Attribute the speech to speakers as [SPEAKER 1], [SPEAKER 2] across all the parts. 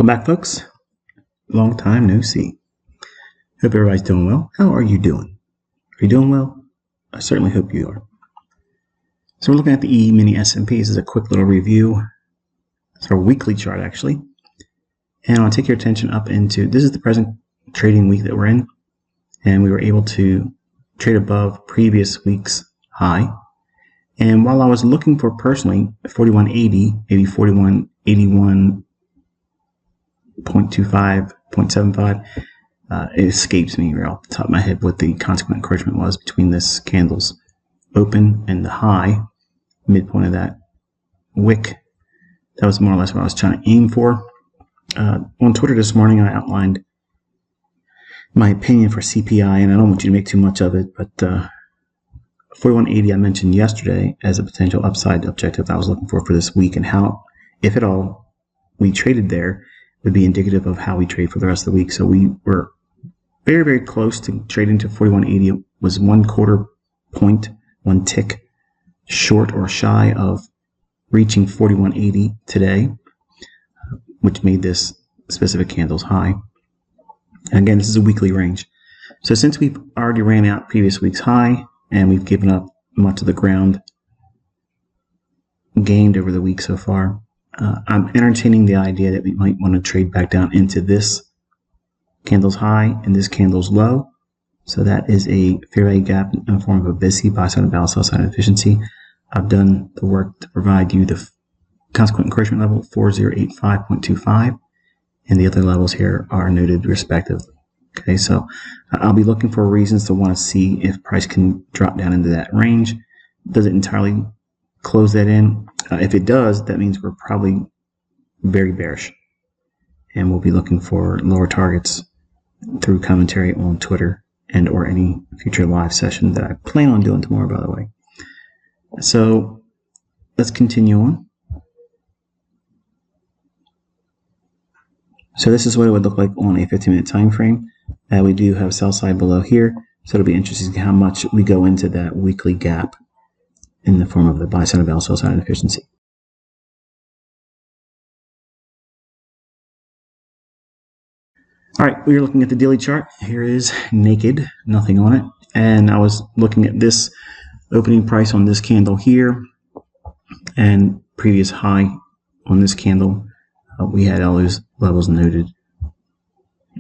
[SPEAKER 1] Welcome back, folks. Long time no see. Hope everybody's doing well. How are you doing? Are you doing well? I certainly hope you are. So we're looking at the Emini S&P. This is a quick little review. It's our weekly chart, actually. And I'll take your attention up into, this is the present trading week that we're in. And we were able to trade above previous week's high. And while I was looking for personally 4180, maybe 4181, 0.25, 0.75, it escapes me right off the top of my head what the consequent encouragement was between this candle's open and the high, midpoint of that wick. That was more or less what I was trying to aim for. On Twitter this morning, I outlined my opinion for CPI, and I don't want you to make too much of it, but 4180 I mentioned yesterday as a potential upside objective that I was looking for this week, and how, if at all, we traded there would be indicative of how we trade for the rest of the week. So we were very, very close to trading to 4180. It was 1/4 point, one tick short or shy of reaching 4180 today, which made this specific candle's high. And again, this is a weekly range. So since we've already ran out previous week's high and we've given up much of the ground gained over the week so far, I'm entertaining the idea that we might want to trade back down into this candle's high and this candle's low. So that is a fair value gap in the form of a BISI, buy side and balance, sell side efficiency. I've done the work to provide you the consequent encouragement level 4085.25, and the other levels here are noted respectively. Okay, so I'll be looking for reasons to want to see if price can drop down into that range. Does it entirely close that in? If it does, that means we're probably very bearish, and we'll be looking for lower targets through commentary on Twitter and or any future live session that I plan on doing tomorrow, by the way. So let's continue on. So this is what it would look like on a 15-minute time frame. We do have sell side below here, so it'll be interesting to see how much we go into that weekly gap in the form of the buy side and balance, sell side and efficiency. All right, we are looking at the daily chart. Here is naked, nothing on it. And I was looking at this opening price on this candle here and previous high on this candle. We had all those levels noted.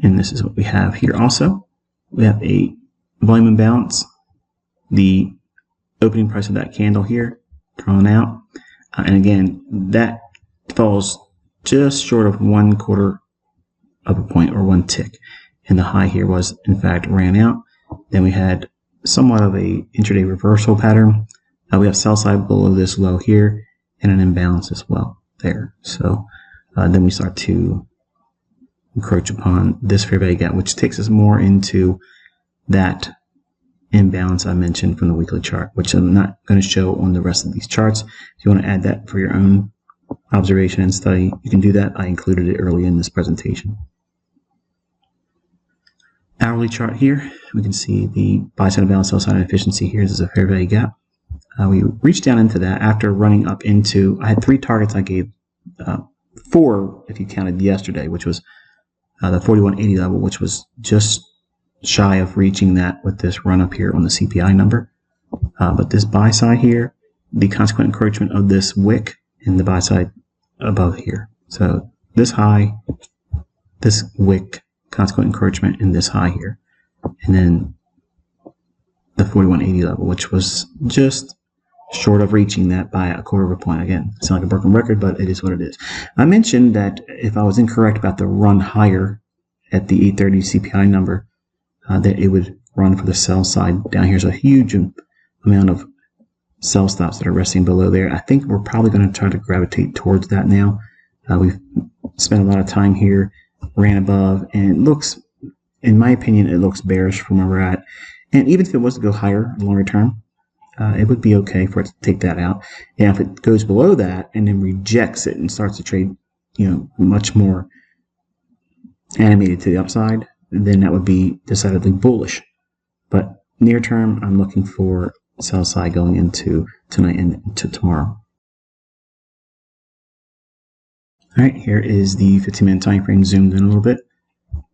[SPEAKER 1] And this is what we have here also. We have a volume imbalance. The opening price of that candle here drawn out. And again, that falls just short of 1/4 of a point or one tick. And the high here was, in fact, ran out. Then we had somewhat of a intraday reversal pattern. We have sell side below this low here and an imbalance as well there. So then we start to encroach upon this fair value gap, which takes us more into that imbalance I mentioned from the weekly chart, which I'm not going to show on the rest of these charts. If you want to add that for your own observation and study, you can do that. I included it early in this presentation. Hourly chart here, we can see the buy side and balance, sell side and efficiency here. This is a fair value gap. We reached down into that after running up into, I had 3 targets I gave, 4 if you counted yesterday, which was the 4180 level, which was just shy of reaching that with this run up here on the CPI number. But this buy side here, the consequent encouragement of this wick and the buy side above here. So this high, this wick, consequent encouragement, and this high here. And then the 4180 level, which was just short of reaching that by 1/4 of a point. Again, it's not like a broken record, but it is what it is. I mentioned that if I was incorrect about the run higher at the 830 CPI number, that it would run for the sell side. Down here's a huge amount of sell stops that are resting below there. I think we're probably going to try to gravitate towards that now. We've spent a lot of time here, ran above, and it looks, in my opinion, it looks bearish from where we're at. And even if it was to go higher longer term, it would be okay for it to take that out. And if it goes below that and then rejects it and starts to trade, much more animated to the upside, then that would be decidedly bullish. But near term, I'm looking for sell side going into tonight and into tomorrow. All right, here is the 15-minute time frame zoomed in a little bit.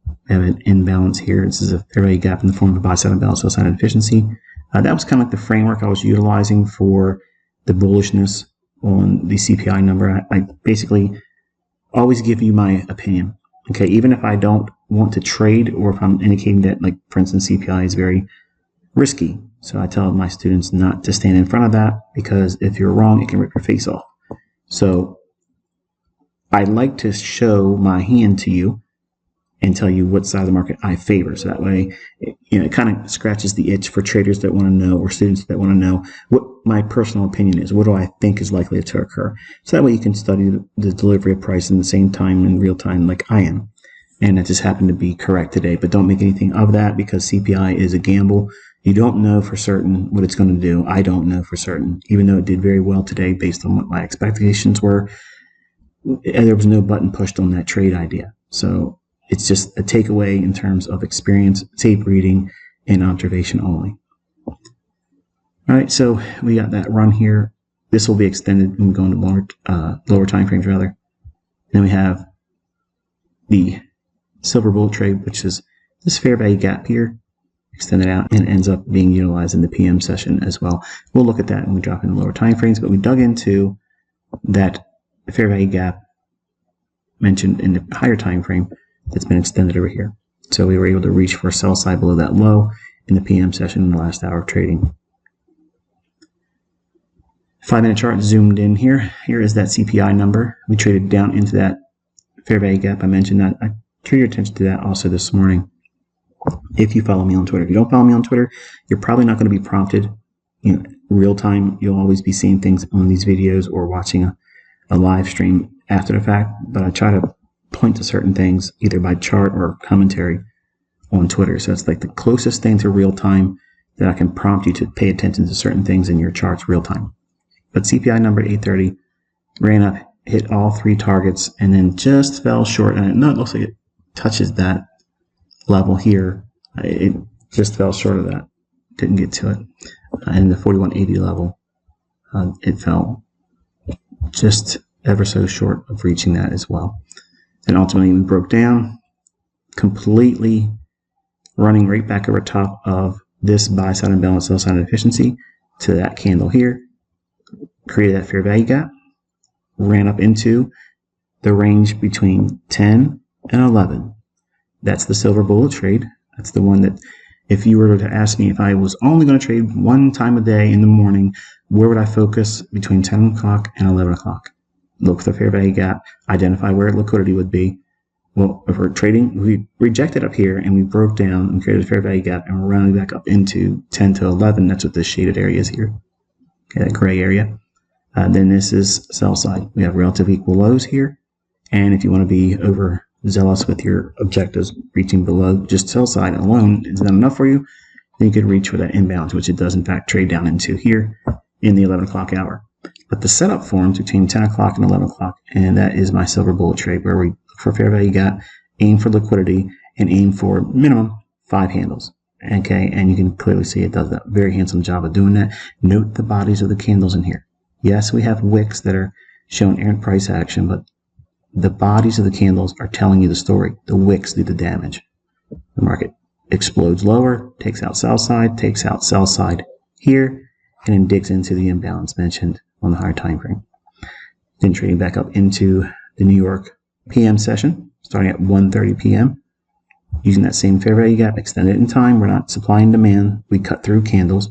[SPEAKER 1] We have an imbalance here. This is a fair value gap in the form of a buy-side imbalance, sell-side inefficiency. That was kind of like the framework I was utilizing for the bullishness on the CPI number. I basically always give you my opinion. Okay, even if I don't want to trade, or if I'm indicating that, like, for instance, CPI is very risky. So I tell my students not to stand in front of that, because if you're wrong, it can rip your face off. So I like to show my hand to you and tell you what side of the market I favor. So that way, it kind of scratches the itch for traders that want to know, or students that want to know, what my personal opinion is. What do I think is likely to occur? So that way you can study the delivery of price in the same time, in real time, like I am. And that just happened to be correct today. But don't make anything of that, because CPI is a gamble. You don't know for certain what it's going to do. I don't know for certain, even though it did very well today based on what my expectations were. There was no button pushed on that trade idea. So it's just a takeaway in terms of experience, tape reading, and observation only. All right, so we got that run here. This will be extended when we go into lower time frames, rather. Then we have the silver bullet trade, which is this fair value gap here, extended out, and ends up being utilized in the PM session as well. We'll look at that when we drop into lower time frames, but we dug into that fair value gap mentioned in the higher time frame that's been extended over here. So we were able to reach for a sell side below that low in the PM session in the last hour of trading. 5-minute chart zoomed in here. Here is that CPI number. We traded down into that fair value gap. I mentioned that. I drew your attention to that also this morning. If you follow me on Twitter. If you don't follow me on Twitter, you're probably not going to be prompted real time. You'll always be seeing things on these videos or watching a live stream after the fact, but I try to point to certain things either by chart or commentary on Twitter. So it's like the closest thing to real time that I can prompt you to pay attention to certain things in your charts real time. But CPI number 830 ran up, hit all three targets, and then just fell short. And it looks like it touches that level here. It just fell short of that. Didn't get to it. And the 4180 level, it fell just ever so short of reaching that as well. And ultimately we broke down, completely running right back over top of this buy side imbalance, sell side inefficiency to that candle here, created that fair value gap, ran up into the range between 10 and 11. That's the silver bullet trade. That's the one that, if you were to ask me if I was only going to trade one time a day in the morning, where would I focus between 10 o'clock and 11 o'clock? Look for the fair value gap, identify where liquidity would be. Well, if we're trading, we rejected up here and we broke down and created a fair value gap, and we're rounding back up into 10 to 11. That's what this shaded area is here. Okay, that gray area. Then this is sell side. We have relative equal lows here. And if you want to be overzealous with your objectives, reaching below just sell side alone is not enough for you, then you could reach for that imbalance, which it does in fact trade down into here in the 11 o'clock hour. But the setup forms between 10 o'clock and 11 o'clock, and that is my silver bullet trade, where we look for fair value gap, aim for liquidity, and aim for minimum 5 handles. Okay, and you can clearly see it does a very handsome job of doing that. Note the bodies of the candles in here. Yes, we have wicks that are showing errant price action, but the bodies of the candles are telling you the story. The wicks do the damage. The market explodes lower, takes out sell side here, and then digs into the imbalance mentioned on the higher time frame. Then trading back up into the New York PM session, starting at 1:30 p.m. Using that same fair value gap, extended in time. We're not supply and demand. We cut through candles.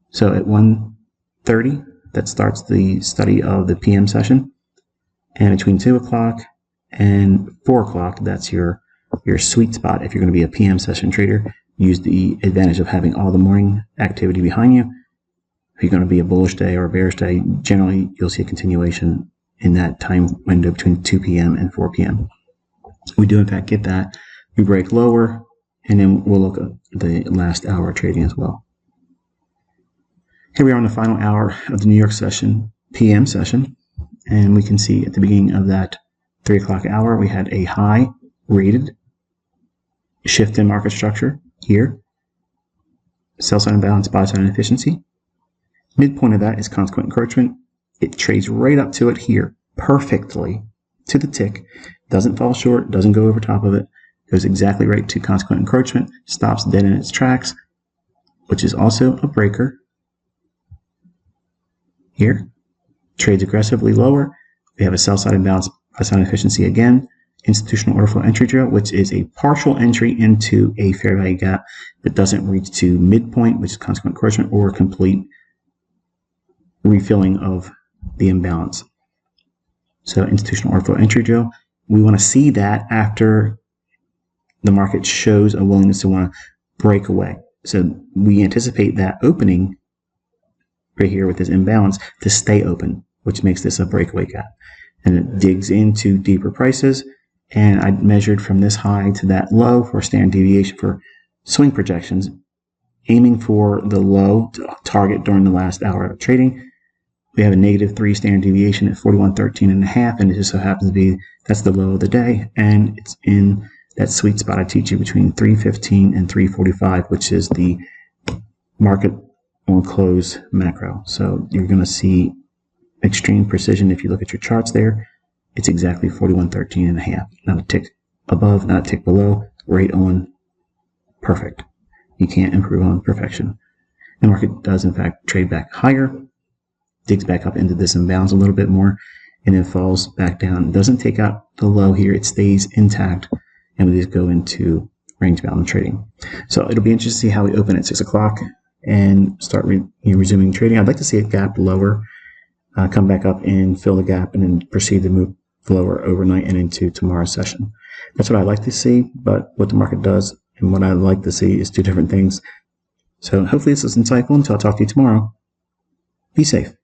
[SPEAKER 1] So at 1:30, that starts the study of the PM session. And between 2 o'clock and 4 o'clock, that's your sweet spot. If you're going to be a PM session trader, use the advantage of having all the morning activity behind you. If you're going to be a bullish day or a bearish day, generally you'll see a continuation in that time window between 2 p.m. and 4 p.m. We do in fact get that. We break lower, and then we'll look at the last hour of trading as well. Here we are on the final hour of the New York session, PM session, and we can see at the beginning of that 3 o'clock hour, we had a high rated shift in market structure here. Sell side imbalance, buy side inefficiency. Midpoint of that is consequent encroachment. It trades right up to it here perfectly to the tick, doesn't fall short, doesn't go over top of it, goes exactly right to consequent encroachment, stops dead in its tracks, which is also a breaker. Here, trades aggressively lower. We have a sell side imbalance, buy side efficiency again. Institutional order flow entry drill, which is a partial entry into a fair value gap that doesn't reach to midpoint, which is consequent encroachment, or complete refilling of the imbalance. So institutional order flow entry drill, we want to see that after the market shows a willingness to want to break away. So we anticipate that opening right here with this imbalance to stay open, which makes this a breakaway gap. And it digs into deeper prices. And I measured from this high to that low for standard deviation for swing projections, aiming for the low to target during the last hour of trading. We have a -3 standard deviation at 41.13.5, and it just so happens to be that's the low of the day, and it's in that sweet spot I teach you between 315 and 345, which is the market on close macro. So you're going to see extreme precision if you look at your charts there. It's exactly 41.13.5. Not a tick above, not a tick below, right on perfect. You can't improve on perfection. The market does, in fact, trade back higher, digs back up into this imbalance a little bit more, and then falls back down. It doesn't take out the low here. It stays intact, and we just go into range-bound trading. So it'll be interesting to see how we open at 6 o'clock and start resuming trading. I'd like to see a gap lower, come back up and fill the gap, and then proceed to move lower overnight and into tomorrow's session. That's what I like to see, but what the market does and what I like to see is two different things. So hopefully this is insightful. Until I talk to you tomorrow, be safe.